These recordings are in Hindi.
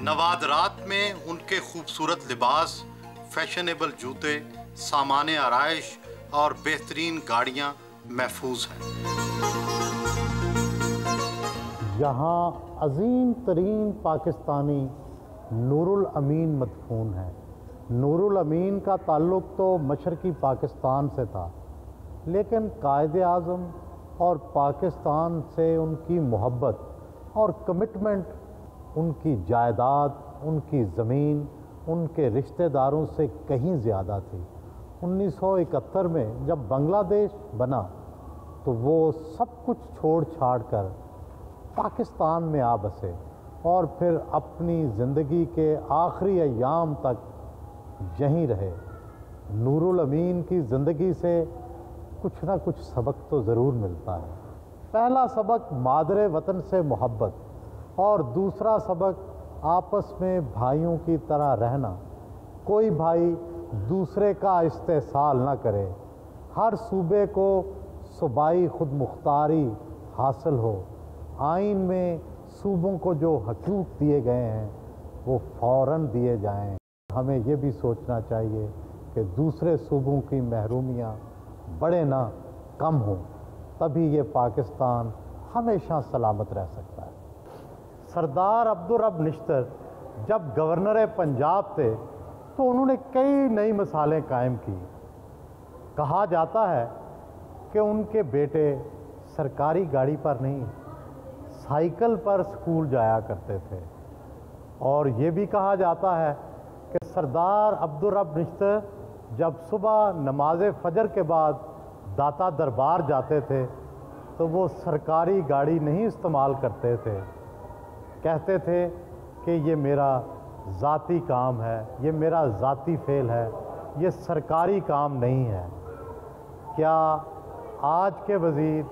नवादरात में उनके खूबसूरत लिबास, फैशनेबल जूते, सामान आराइश और बेहतरीन गाड़ियां महफूज हैं। यहाँ अजीम तरीन पाकिस्तानी नूरुल अमीन मदफून है। नूरुल अमीन का ताल्लुक़ तो मशरक़ी पाकिस्तान से था, लेकिन कायदे आज़म और पाकिस्तान से उनकी मोहब्बत और कमिटमेंट उनकी जायदाद, उनकी ज़मीन, उनके रिश्तेदारों से कहीं ज़्यादा थी। 1971 में जब बांग्लादेश बना तो वो सब कुछ छोड़ छाड़ कर पाकिस्तान में आ बसे और फिर अपनी ज़िंदगी के आखिरी अय्याम तक यहीं रहे। नूरुल अमीन की ज़िंदगी से कुछ ना कुछ सबक तो ज़रूर मिलता है। पहला सबक मादरे वतन से मोहब्बत और दूसरा सबक आपस में भाइयों की तरह रहना। कोई भाई दूसरे का इस्तेसाल ना करे, हर सूबे को सूबाई खुद मुख्तारी हासिल हो। आइन में सूबों को जो हकूक़ दिए गए हैं वो फ़ौरन दिए जाएं। हमें ये भी सोचना चाहिए कि दूसरे सूबों की महरूमियाँ बढ़े ना कम हों, तभी ये पाकिस्तान हमेशा सलामत रह सकता है। सरदार अब्दुल रब निश्तर जब गवर्नर पंजाब थे तो उन्होंने कई नई मिसालें कायम की। कहा जाता है कि उनके बेटे सरकारी गाड़ी पर नहीं, साइकिल पर स्कूल जाया करते थे। और ये भी कहा जाता है कि सरदार अब्दुल रब निश्तर जब सुबह नमाज फजर के बाद दाता दरबार जाते थे तो वो सरकारी गाड़ी नहीं इस्तेमाल करते थे। कहते थे कि ये मेरा ज़ाती काम है, ये मेरा ज़ाती फ़ेल है, ये सरकारी काम नहीं है। क्या आज के वज़ीर,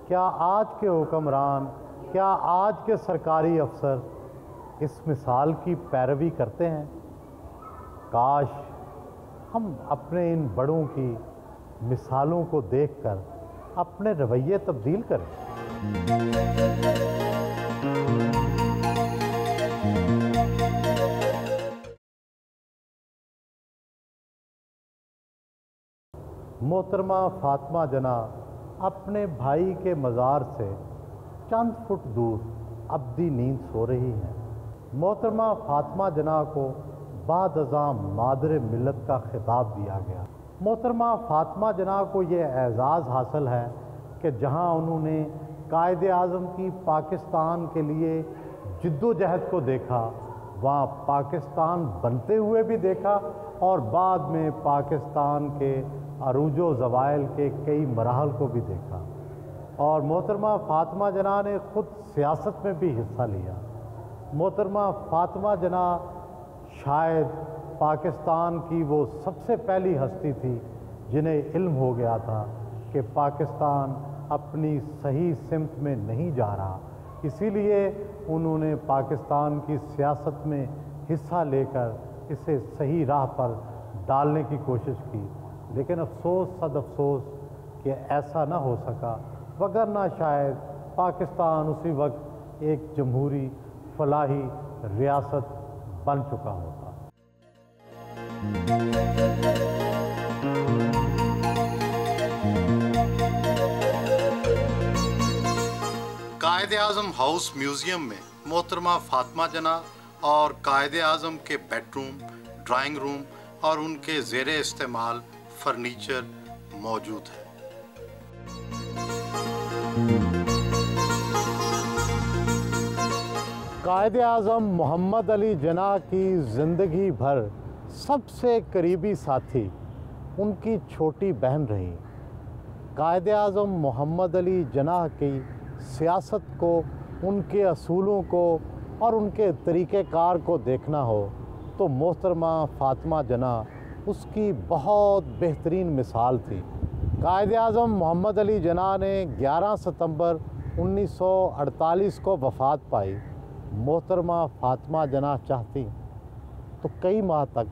क्या आज के हुक्मरान, क्या आज के सरकारी अफसर इस मिसाल की पैरवी करते हैं? काश हम अपने इन बड़ों की मिसालों को देखकर अपने रवैये तब्दील करें। मोहतरमा फातिमा जना अपने भाई के मज़ार से चंद फुट दूर अब्दी नींद सो रही हैं। मोहतरमा फातिमा जना को बाद अज़ां मादरे मिल्लत का खिताब दिया गया। मोहतरमा फातिमा जना को ये एज़ाज़ हासिल है कि जहां उन्होंने कायदे आज़म की पाकिस्तान के लिए जिद्दोजहद को देखा, वहाँ पाकिस्तान बनते हुए भी देखा और बाद में पाकिस्तान के अरूजो ज़वाइल के कई मराहल को भी देखा। और मोहतरमा फातिमा जना ने ख़ुद सियासत में भी हिस्सा लिया। मोहतरमा फातिमा जना शायद पाकिस्तान की वो सबसे पहली हस्ती थी जिन्हें इल्म हो गया था कि पाकिस्तान अपनी सही सिमत में नहीं जा रहा। इसीलिए उन्होंने पाकिस्तान की सियासत में हिस्सा लेकर इसे सही राह पर डालने की कोशिश की। लेकिन अफसोस सद अफसोस कि ऐसा ना हो सका, वगरना शायद पाकिस्तान उसी वक्त एक जमहूरी फलाही रियासत बन चुका होता। कायदे आज़म हाउस म्यूज़ियम में मोहतरमा फातिमा जना और कायदे आज़म के बेडरूम, ड्राइंग रूम और उनके ज़ेरे इस्तेमाल फर्नीचर मौजूद है। कायदे आज़म मोहम्मद अली जना की ज़िंदगी भर सबसे करीबी साथी उनकी छोटी बहन रही। कायदे आज़म मोहम्मद अली जना की सियासत को, उनके असूलों को और उनके तरीक़ेकार को देखना हो तो मोहतरमा फातिमा जना उसकी बहुत बेहतरीन मिसाल थी। कायदे आज़म मोहम्मद अली जना ने 11 सितंबर 1948 को वफ़ात पाई। मोहतरमा फातिमा जना चाहती तो कई माह तक,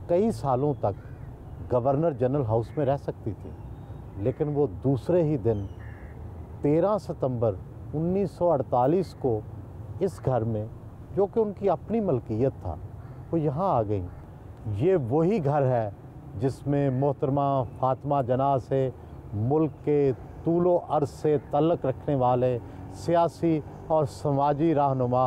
कई सालों तक गवर्नर जनरल हाउस में रह सकती थी, लेकिन वो दूसरे ही दिन 13 सितंबर 1948 को इस घर में जो कि उनकी अपनी मलकियत था, वो यहाँ आ गई। ये वही घर है जिसमें मोहतरमा फातिमा जना से मुल्क के तूलो अर्ज़ से तल्लुक़ रखने वाले सियासी और समाजी रहनुमा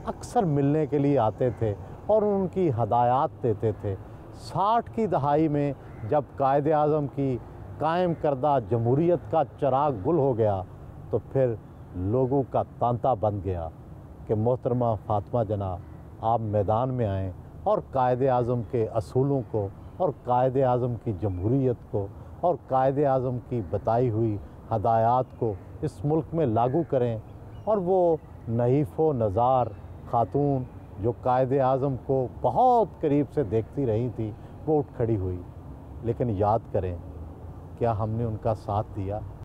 अक्सर मिलने के लिए आते थे और उनकी हदायत देते थे। 60 की दहाई में जब कायदे आज़म की कायम करदा जमहूरियत का चिराग गुल हो गया तो फिर लोगों का तांता बन गया कि मोहतरमा फातिमा जना आप मैदान में आएँ और कायदे आज़म के असूलों को और कायदे आज़म की जमहूरियत को और कायदे आज़म की बताई हुई हदायत को इस मुल्क में लागू करें। और वो नहीफ़ो नज़ार खातून जो कायदे आज़म को बहुत करीब से देखती रही थी, वो उठ खड़ी हुई। लेकिन याद करें, क्या हमने उनका साथ दिया?